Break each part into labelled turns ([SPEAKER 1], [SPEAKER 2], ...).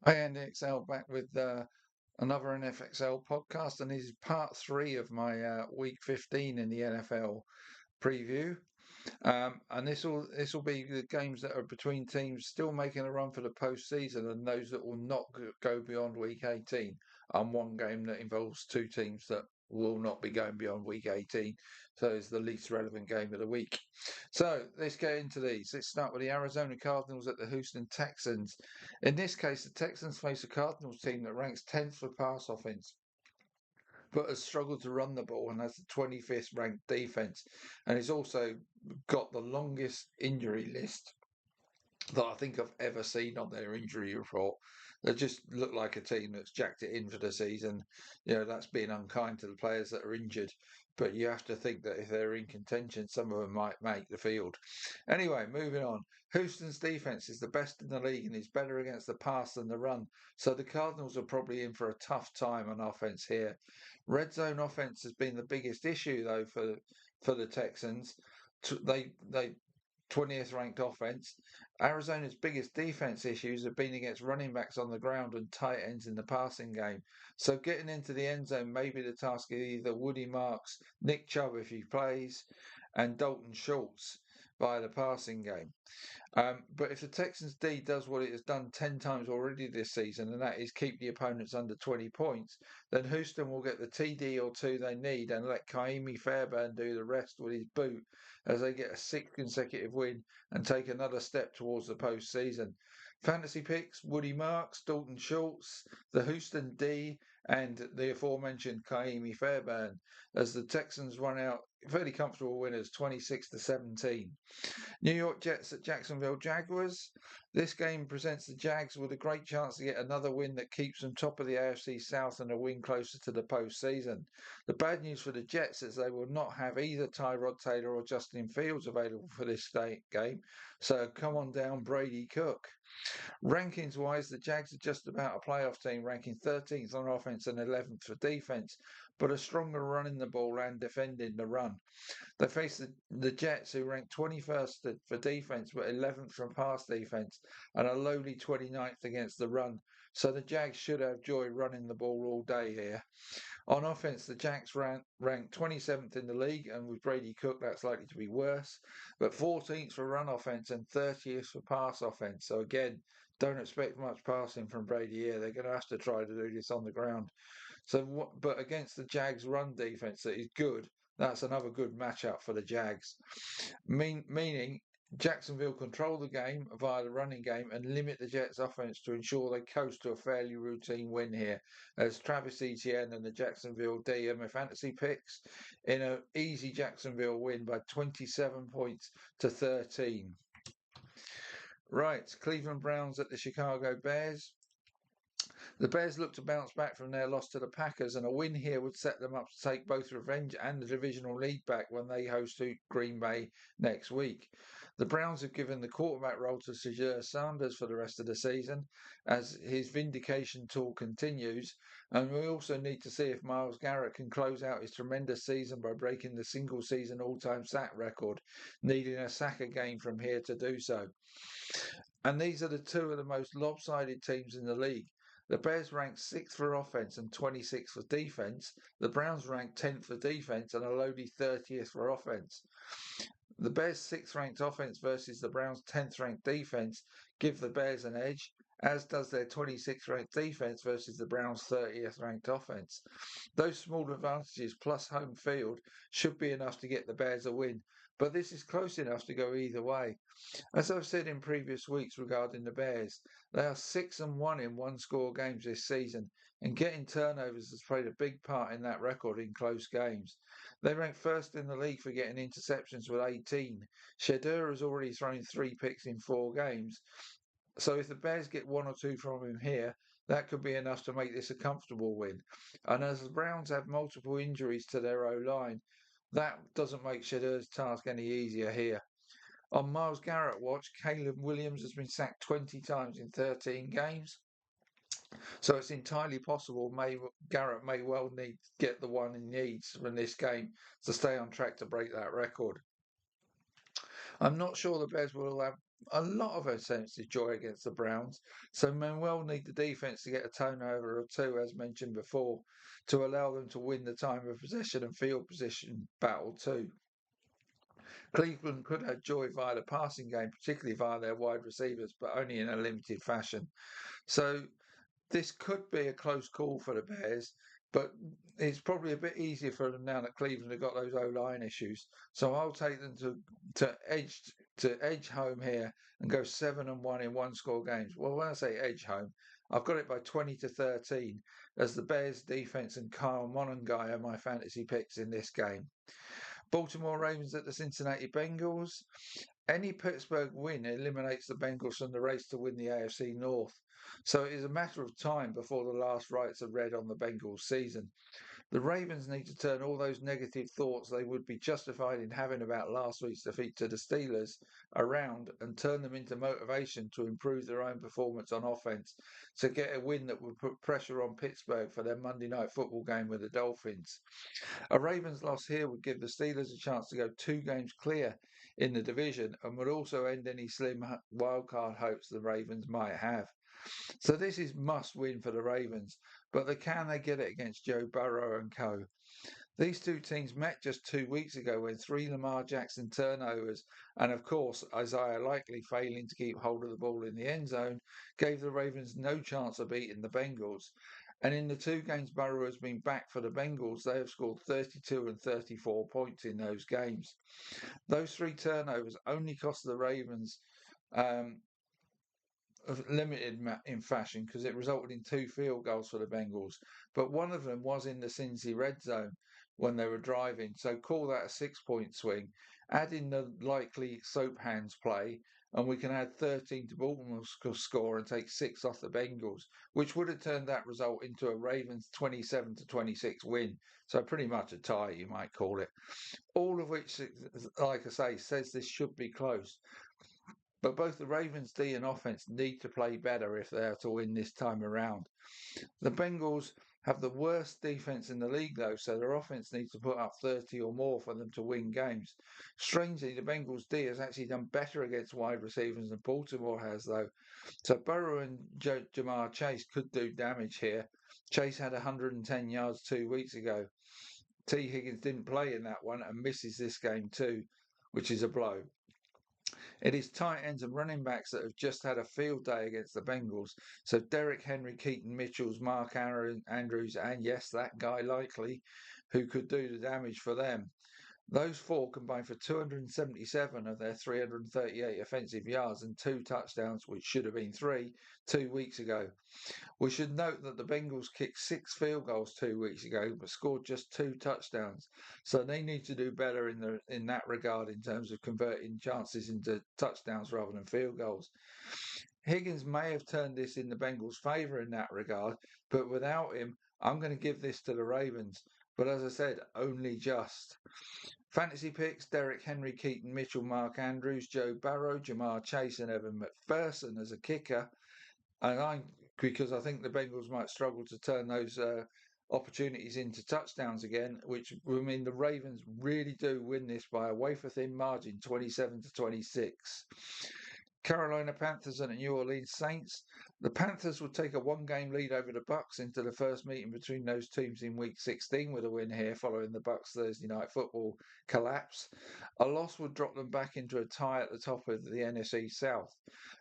[SPEAKER 1] Hi, Andy XL back with another NFXL podcast, and this is part three of my week 15 in the NFL preview. And this will be the games that are between teams still making a run for the postseason, and those that will not go beyond week 18. And one game that involves two teams that will not be going beyond week 18, so it's the least relevant game of the week. So let's get into these. Let's start with the Arizona Cardinals at the Houston Texans. In this case, the Texans face a Cardinals team that ranks 10th for pass offense, but has struggled to run the ball and has the 25th ranked defense, and has also got the longest injury list that I think I've ever seen on their injury report. They just look like a team that's jacked it in for the season. That's being unkind to the players that are injured. But you have to think that if they're in contention, some of them might make the field. Anyway, moving on. Houston's defense is the best in the league and is better against the pass than the run. So the Cardinals are probably in for a tough time on offense here. Red zone offense has been the biggest issue though for the Texans. They 20th ranked offense. Arizona's biggest defense issues have been against running backs on the ground and tight ends in the passing game. So getting into the end zone may be the task of either Woody Marks, Nick Chubb if he plays, and Dalton Schultz via the passing game. But if the Texans D does what it has done 10 times already this season, and that is keep the opponents under 20 points, then Houston will get the TD or two they need and let Kaimi Fairbairn do the rest with his boot as they get a sixth consecutive win and take another step towards the postseason. Fantasy picks: Woody Marks, Dalton Schultz, the Houston D, and the aforementioned Kaimi Fairbairn as the Texans run out fairly comfortable winners 26-17. New York Jets at Jacksonville Jaguars. This game presents the Jags with a great chance to get another win that keeps them top of the AFC South and a win closer to the postseason. The bad news for the Jets is they will not have either Tyrod Taylor or Justin Fields available for this game, so come on down Brady Cook. Rankings wise, the Jags are just about a playoff team, ranking 13th on offense and 11th for defense, but are stronger running the ball and defending the run. They face the Jets, who rank 21st for defense but 11th for pass defense and are lowly 29th against the run. So the Jags should have joy running the ball all day here. On offense, the Jags rank 27th in the league, and with Brady Cook, that's likely to be worse, but 14th for run offense and 30th for pass offense. So again, don't expect much passing from Brady here. They're going to have to try to do this on the ground. But against the Jags' run defense that is good, that's another good matchup for the Jags. Meaning Jacksonville control the game via the running game and limit the Jets' offense to ensure they coast to a fairly routine win here. As Travis Etienne and the Jacksonville D are my fantasy picks in an easy Jacksonville win by 27 points to 13. Right, Cleveland Browns at the Chicago Bears. The Bears look to bounce back from their loss to the Packers, and a win here would set them up to take both revenge and the divisional lead back when they host Green Bay next week. The Browns have given the quarterback role to Shadur Sanders for the rest of the season as his vindication tour continues, and we also need to see if Myles Garrett can close out his tremendous season by breaking the single season all-time sack record, needing a sack a game from here to do so. And these are the two of the most lopsided teams in the league. The Bears rank 6th for offense and 26th for defense. The Browns rank 10th for defense and are lowly 30th for offense. The Bears' 6th ranked offense versus the Browns' 10th ranked defense give the Bears an edge, as does their 26th ranked defense versus the Browns' 30th ranked offense. Those small advantages plus home field should be enough to get the Bears a win, but this is close enough to go either way. As I've said in previous weeks regarding the Bears, they are 6-1 in one-score games this season, and getting turnovers has played a big part in that record in close games. They rank first in the league for getting interceptions with 18. Shadur has already thrown 3 picks in 4 games, so if the Bears get 1 or 2 from him here, that could be enough to make this a comfortable win. And as the Browns have multiple injuries to their O-line, that doesn't make Shadur's task any easier here. On Myles Garrett watch, Caleb Williams has been sacked 20 times in 13 games. So it's entirely possible Garrett may well need to get the one he needs from this game to stay on track to break that record. I'm not sure the Bears will a lot of attempts to joy against the Browns, so Manuel need the defence to get a turnover or two, as mentioned before, to allow them to win the time of possession and field position battle too. Cleveland could have joy via the passing game, particularly via their wide receivers, but only in a limited fashion. So this could be a close call for the Bears, but it's probably a bit easier for them now that Cleveland have got those O-line issues. So I'll take them to edge to edge home here and go 7-1 in one score games. Well, when I say edge home, I've got it by 20-13 as the Bears defense and Kyle Monangai are my fantasy picks in this game. Baltimore Ravens at the Cincinnati Bengals. Any Pittsburgh win eliminates the Bengals from the race to win the AFC North. So it is a matter of time before the last rites are read on the Bengals season. The Ravens need to turn all those negative thoughts they would be justified in having about last week's defeat to the Steelers around and turn them into motivation to improve their own performance on offense to get a win that would put pressure on Pittsburgh for their Monday night football game with the Dolphins. A Ravens loss here would give the Steelers a chance to go 2 games clear in the division and would also end any slim wildcard hopes the Ravens might have. So this is must win for the Ravens, but can they get it against Joe Burrow and co? These two teams met just 2 weeks ago when 3 Lamar Jackson turnovers and, of course, Isaiah Likely failing to keep hold of the ball in the end zone gave the Ravens no chance of beating the Bengals. And in the 2 games Burrow has been back for the Bengals, they have scored 32 and 34 points in those games. Those 3 turnovers only cost the Ravens um, limited in fashion because it resulted in 2 field goals for the Bengals. But one of them was in the Cincy red zone when they were driving. So call that a 6 point swing. Add in the likely soap hands play, and we can add 13 to Baltimore's score and take 6 off the Bengals, which would have turned that result into a Ravens 27-26 win. So pretty much a tie, you might call it. All of which, like I say, says this should be close. But both the Ravens D and offense need to play better if they are to win this time around. The Bengals have the worst defense in the league, though, so their offense needs to put up 30 or more for them to win games. Strangely, the Bengals D has actually done better against wide receivers than Baltimore has, though. So Burrow and Jamar Chase could do damage here. Chase had 110 yards 2 weeks ago. T. Higgins didn't play in that one and misses this game too, which is a blow. It is tight ends and running backs that have just had a field day against the Bengals. So Derrick Henry, Keaton Mitchells, Mark Andrews, and yes, that guy Likely, who could do the damage for them. Those 4 combined for 277 of their 338 offensive yards and 2 touchdowns, which should have been 3, 2 weeks ago. We should note that the Bengals kicked 6 field goals 2 weeks ago, but scored just 2 touchdowns. So they need to do better in that regard in terms of converting chances into touchdowns rather than field goals. Higgins may have turned this in the Bengals' favour in that regard, but without him, I'm going to give this to the Ravens. But as I said, only just. Fantasy picks: Derrick Henry, Keaton Mitchell, Mark Andrews, Joe Burrow, Jamar Chase, and Evan McPherson as a kicker. And because I think the Bengals might struggle to turn those opportunities into touchdowns again, which will mean the Ravens really do win this by a wafer-thin margin, 27-26. Carolina Panthers and the New Orleans Saints. The Panthers would take a 1 game lead over the Bucks into the first meeting between those teams in Week 16 with a win here following the Bucks Thursday Night Football collapse. A loss would drop them back into a tie at the top of the NFC South.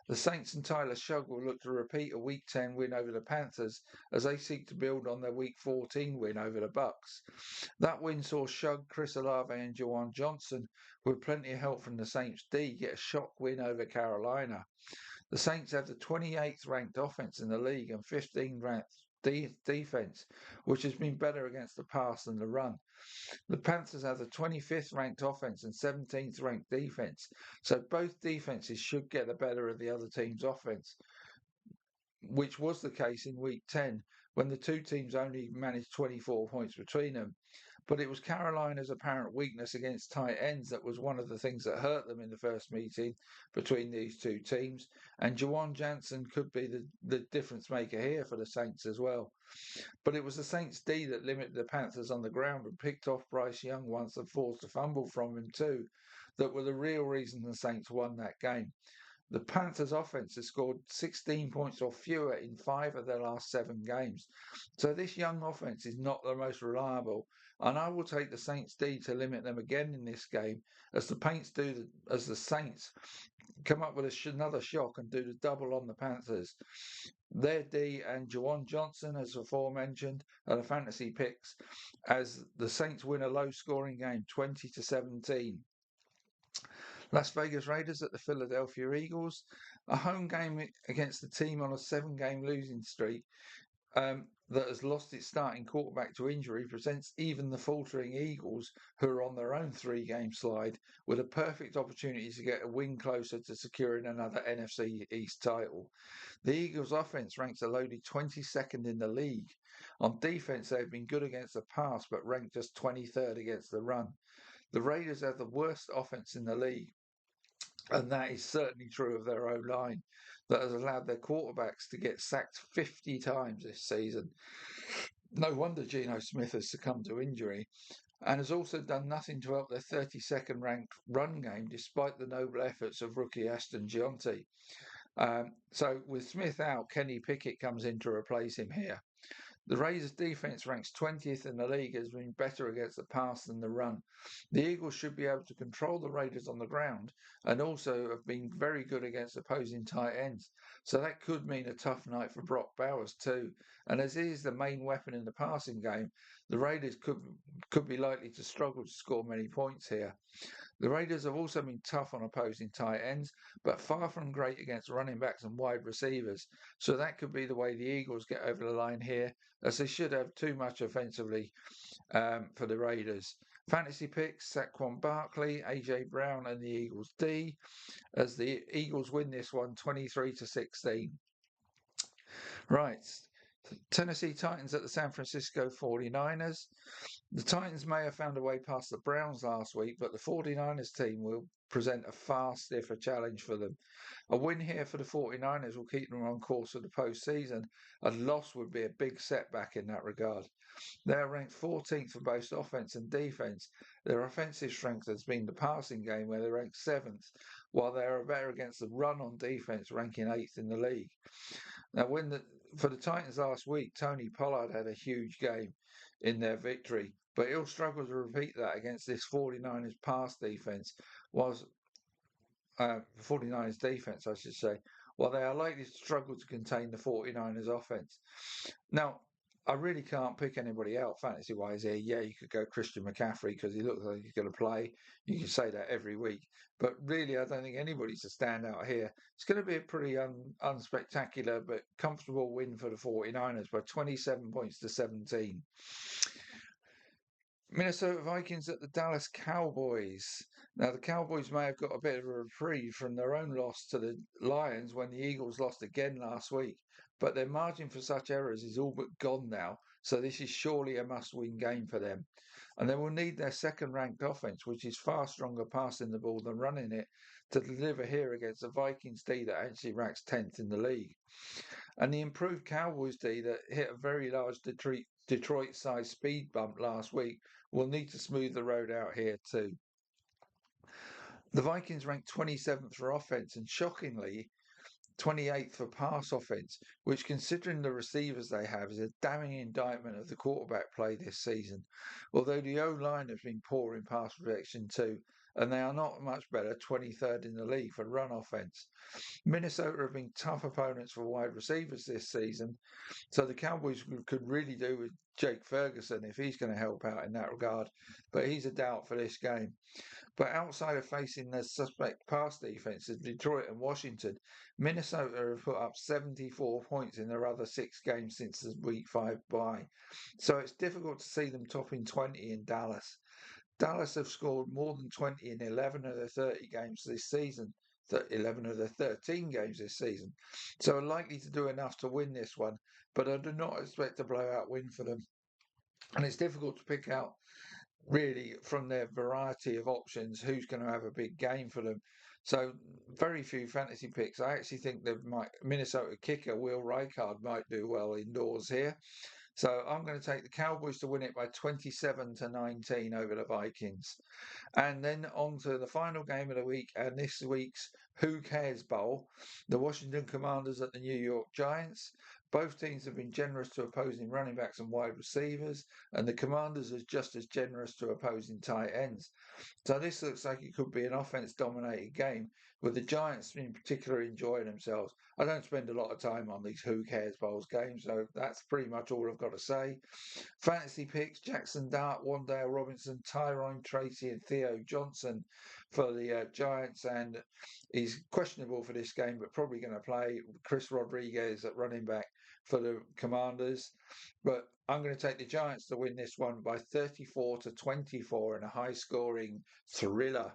[SPEAKER 1] The Saints and Tyler Shugg will look to repeat a Week 10 win over the Panthers as they seek to build on their Week 14 win over the Bucks. That win saw Shugg, Chris Olave, and Juwan Johnson, with plenty of help from the Saints D, get a shock win over Carolina. The Saints have the 28th ranked offense in the league and 15th ranked defense, which has been better against the pass than the run. The Panthers have the 25th ranked offense and 17th ranked defense, so both defenses should get the better of the other team's offense, which was the case in Week 10 when the two teams only managed 24 points between them. But it was Carolina's apparent weakness against tight ends that was one of the things that hurt them in the first meeting between these two teams. And Juwan Johnson could be the difference maker here for the Saints as well. But it was the Saints D that limited the Panthers on the ground and picked off Bryce Young once and forced a fumble from him too, that were the real reason the Saints won that game. The Panthers' offense has scored 16 points or fewer in 5 of their last 7 games. So this young offense is not the most reliable, and I will take the Saints D to limit them again in this game, as the Saints come up with another shock and do the double on the Panthers. Their D and Juwan Johnson, as aforementioned, are the fantasy picks, as the Saints win a low-scoring game, 20-17. Las Vegas Raiders at the Philadelphia Eagles, a home game against the team on a 7-game losing streak that has lost its starting quarterback to injury, presents even the faltering Eagles, who are on their own 3-game slide, with a perfect opportunity to get a win closer to securing another NFC East title. The Eagles' offense ranks a lowly 22nd in the league. On defense, they have been good against the pass, but ranked just 23rd against the run. The Raiders have the worst offense in the league, and that is certainly true of their O-line, that has allowed their quarterbacks to get sacked 50 times this season. No wonder Geno Smith has succumbed to injury, and has also done nothing to help their 32nd ranked run game, despite the noble efforts of rookie Aston Gionte. So with Smith out, Kenny Pickett comes in to replace him here. The Raiders' defense ranks 20th in the league, has been better against the pass than the run. The Eagles should be able to control the Raiders on the ground, and also have been very good against opposing tight ends. So that could mean a tough night for Brock Bowers too. And as he is the main weapon in the passing game, the Raiders could be likely to struggle to score many points here. The Raiders have also been tough on opposing tight ends, but far from great against running backs and wide receivers. So that could be the way the Eagles get over the line here, as they should have too much offensively for the Raiders. Fantasy picks: Saquon Barkley, AJ Brown, and the Eagles D, as the Eagles win this one 23-16. Right. Tennessee Titans at the San Francisco 49ers. The Titans may have found a way past the Browns last week, but the 49ers team will present a far stiffer challenge for them. A win here for the 49ers will keep them on course for the postseason. A loss would be a big setback in that regard. They are ranked 14th for both offense and defense. Their offensive strength has been the passing game, where they rank 7th, while they are better against the run on defense, ranking 8th in the league. Now, for the Titans last week, Tony Pollard had a huge game in their victory, but he'll struggle to repeat that against this 49ers pass defense, 49ers defense, I should say, while they are likely to struggle to contain the 49ers offense. Now, I really can't pick anybody out fantasy-wise here. Yeah, you could go Christian McCaffrey because he looks like he's going to play. You can say that every week. But really, I don't think anybody's a standout here. It's going to be a pretty unspectacular but comfortable win for the 49ers by 27 points to 17. Minnesota Vikings at the Dallas Cowboys. Now, the Cowboys may have got a bit of a reprieve from their own loss to the Lions when the Eagles lost again last week, but their margin for such errors is all but gone now, so this is surely a must-win game for them. And they will need their second-ranked offense, which is far stronger passing the ball than running it, to deliver here against the Vikings D that actually ranks 10th in the league. And the improved Cowboys D that hit a very large Detroit-sized speed bump last week will need to smooth the road out here too. The Vikings ranked 27th for offense and shockingly 28th for pass offense, which, considering the receivers they have, is a damning indictment of the quarterback play this season. Although the O-line has been poor in pass protection too, and they are not much better, 23rd in the league for run offense. Minnesota have been tough opponents for wide receivers this season, so the Cowboys could really do with Jake Ferguson if he's going to help out in that regard, but he's a doubt for this game. But outside of facing the suspect pass defenses, Detroit and Washington, Minnesota have put up 74 points in their other 6 games since the Week 5 bye. So it's difficult to see them topping 20 in Dallas. Dallas have scored more than 20 in 11 of their 30 games this season. 11 of their 13 games this season. So are likely to do enough to win this one, but I do not expect a blowout win for them. And it's difficult to pick out really from their variety of options who's going to have a big game for them. So very few fantasy picks. I actually think that Minnesota kicker Will Reichard might do well indoors here. So I'm going to take the Cowboys to win it by 27-19 over the Vikings. And then on to the final game of the week and this week's Who Cares Bowl. The Washington Commanders at the New York Giants. Both teams have been generous to opposing running backs and wide receivers, and the Commanders are just as generous to opposing tight ends. So this looks like it could be an offense-dominated game, with the Giants in particular enjoying themselves. I don't spend a lot of time on these Who Cares Bowls games, so that's pretty much all I've got to say. Fantasy picks: Jackson Dart, Wandale Robinson, Tyrone Tracy, and Theo Johnson for the Giants, and he's questionable for this game, but probably going to play. Chris Rodriguez at running back for the Commanders, but I'm going to take the Giants to win this one by 34-24 in a high-scoring thriller.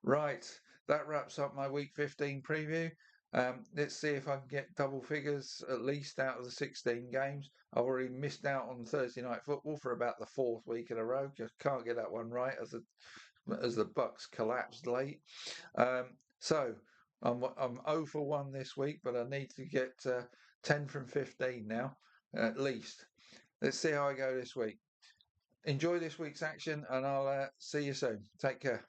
[SPEAKER 1] Right, that wraps up my Week 15 preview. Let's see if I can get double figures at least out of the 16 games. I've already missed out on Thursday night football for about the fourth week in a row. Just can't get that one right as the Bucks collapsed late. Um, so I'm 0 for 1 this week, but I need to get 10 from 15 now, at least. Let's see how I go this week. Enjoy this week's action, and I'll see you soon. Take care.